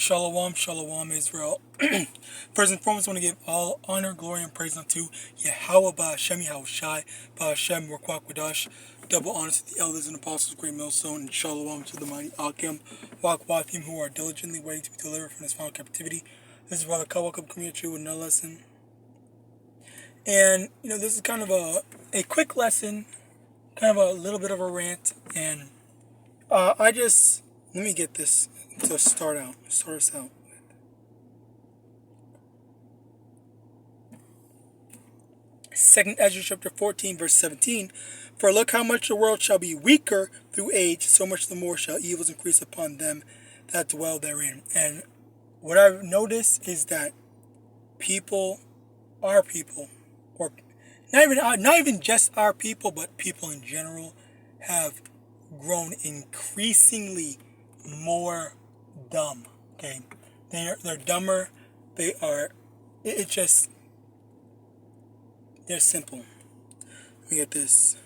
Shalom, shalom, Israel. First and foremost, I want to give all honor, glory, and praise unto YAHAWAH, YAHAWASHI, Ba'Hashem, Wakwakwadosh. Double honor to the elders and apostles, great millstone, and shalom to the mighty Akim, Wakwafim, who are diligently waiting to be delivered from this final captivity. This is Brother Kawakub coming at you with another lesson. And, this is kind of a quick lesson, kind of a little bit of a rant, and let me get this to start us out. Second Ezra chapter 14 verse 17. For look how much the world shall be weaker through age, so much the more shall evils increase upon them that dwell therein. And what I've noticed is that our people, or not even just our people, but people in general, have grown increasingly more dumb. Okay, they're dumber. They are. They're simple. Let me get this.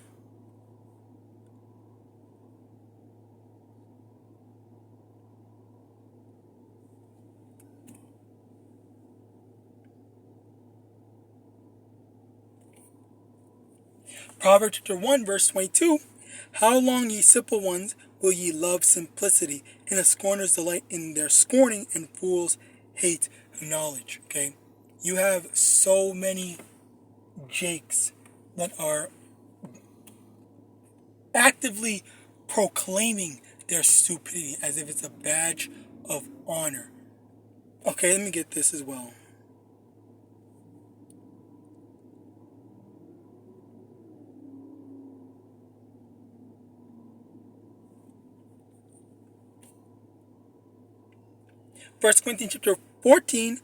Proverbs chapter 1 verse 22. How long, ye simple ones, will ye love simplicity, and the scorners delight in their scorning, and fools hate knowledge? Okay, you have so many jakes that are actively proclaiming their stupidity as if it's a badge of honor. Okay, let me get this as well. First Corinthians chapter 14,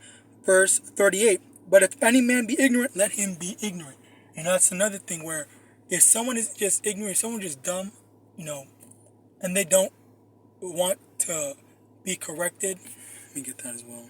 verse 38. But if any man be ignorant, let him be ignorant. And that's another thing where if someone is just ignorant, someone just dumb, and they don't want to be corrected. Let me get that as well.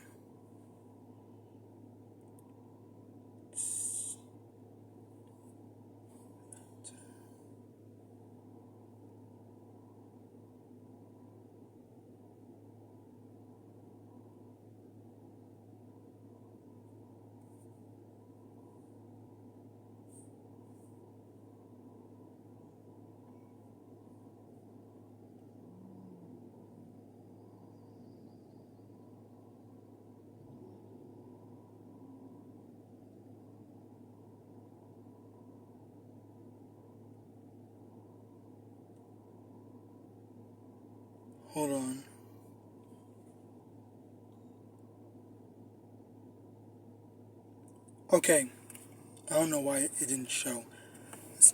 Hold on. Okay. I don't know why it didn't show.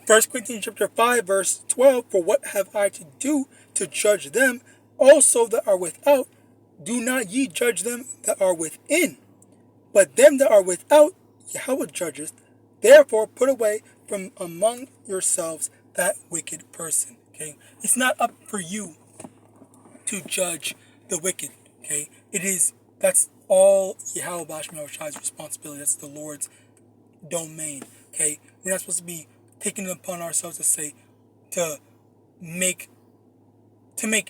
1 Corinthians chapter 5 verse 12. For what have I to do to judge them also that are without? Do not ye judge them that are within. But them that are without, Yahweh judgeth. Therefore put away from among yourselves that wicked person. Okay. It's not up for you to judge the wicked. Okay. That's all YAHAWASHI's responsibility. That's the Lord's domain. Okay. We're not supposed to be taking it upon ourselves to make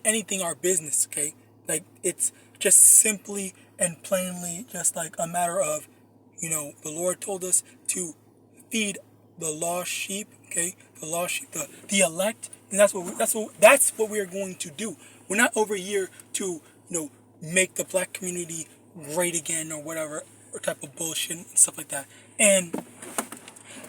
anything our business. Okay. Like, it's just simply and plainly just like a matter of, the Lord told us to feed the lost sheep. Okay. The lost sheep, the elect, and that's what we are going to do. We're not over here to, make the black community great again or whatever, or type of bullshit and stuff like that. And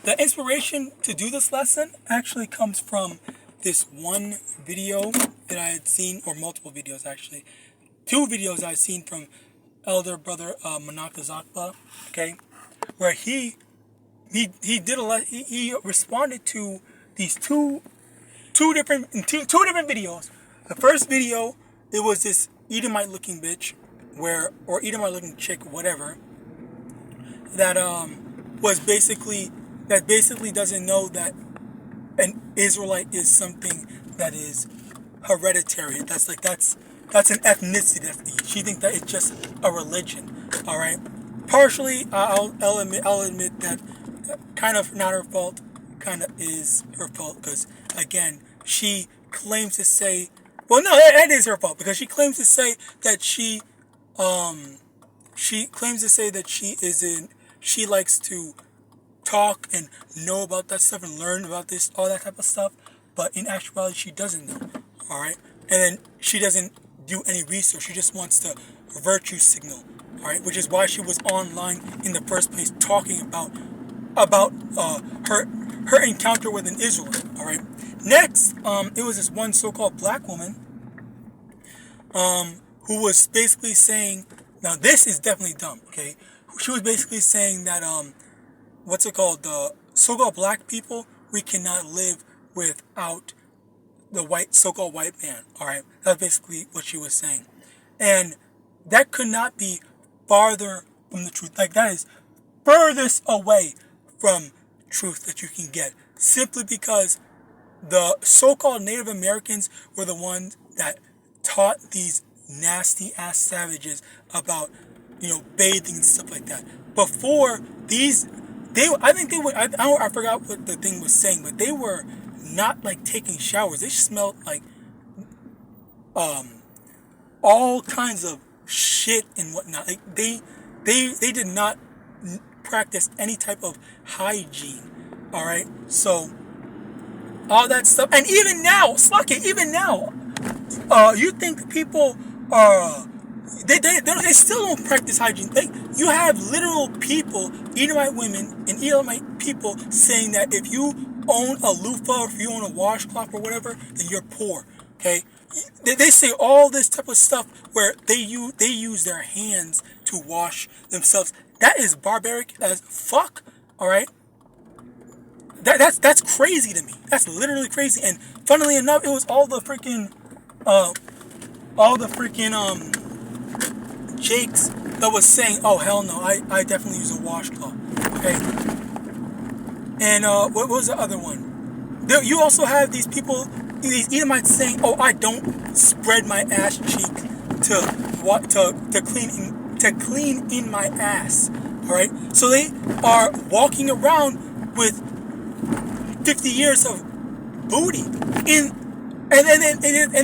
the inspiration to do this lesson actually comes from this one video that I had seen, or multiple videos actually. 2 videos I've seen from elder brother MANASSEH, okay, where he responded to these two different videos. The first video, it was this Edomite looking bitch, or Edomite looking chick, whatever, that basically doesn't know that an Israelite is something that is hereditary. That's an ethnicity. She thinks that it's just a religion. All right. Partially, I'll admit that kind of not her fault, kind of is her fault, because again, she claims to say, well, no, it is her fault, because she claims to say that she she claims to say that she likes to talk and know about that stuff and learn about this, all that type of stuff, but in actuality she doesn't know. All right, and then she doesn't do any research. She just wants to virtue signal. All right, which is why she was online in the first place talking about her encounter with an Israelite. All right. Next, it was this one so-called black woman, who was basically saying, now this is definitely dumb. Okay, she was basically saying that what's it called? The so-called black people, we cannot live without the so-called white man. All right, that's basically what she was saying, and that could not be farther from the truth. Like, that is furthest away from truth that you can get, simply because the so-called Native Americans were the ones that taught these nasty ass savages about, bathing and stuff like that. Before these, I forgot what the thing was saying, but they were not like taking showers. They smelled like all kinds of shit and whatnot. Like, they did not practice any type of hygiene. All right, so all that stuff, and even now, even now, you think people are they still don't practice hygiene. You have literal people, Edomite women and Edomite people, saying that if you own a loofah, or if you own a washcloth or whatever, then you're poor. Okay, they say all this type of stuff where they use their hands to wash themselves. That is barbaric as fuck. All right, that's crazy to me. That's literally crazy. And funnily enough, it was all the freaking Jakes that was saying, oh hell no, I definitely use a washcloth. Okay, and what was the other one? You also have these people, these Edomites, saying, oh, I don't spread my ass cheek to clean in my ass. All right, so they are walking around with 50 years of booty and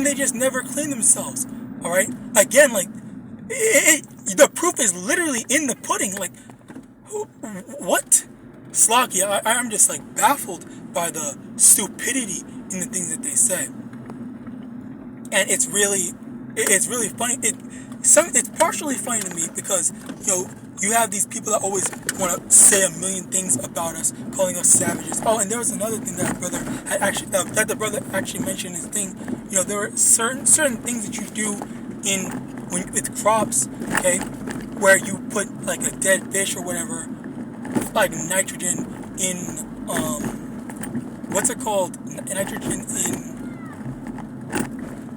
they just never clean themselves. All right, again, like, the proof is literally in the pudding. Like, what? Slocky, I'm just like baffled by the stupidity in the things that they say, and it's really funny. It's partially funny to me because you have these people that always want to say a million things about us, calling us savages. Oh, and there was another thing that the brother actually mentioned in his thing. There were certain things that you do with crops, okay, where you put like a dead fish or whatever, like nitrogen in what's it called?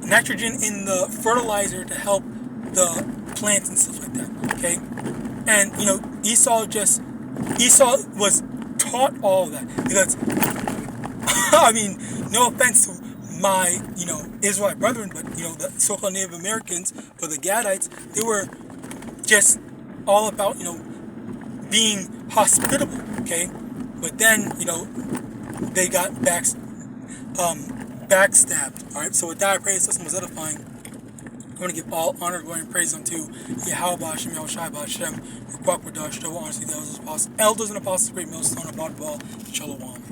Nitrogen in the fertilizer to help the plants and stuff like that. Okay, and Esau was taught all of that because I mean, no offense to my Israelite brethren, but the so-called Native Americans or the Gadites, they were just all about being hospitable. Okay, but then they got backstabbed. All right, so with that, I pray this lesson was edifying. I want to give all honor, glory, and praise unto YAHAWAH, YAHAWASHI, elders and apostles, great millstone, above all, Shalom.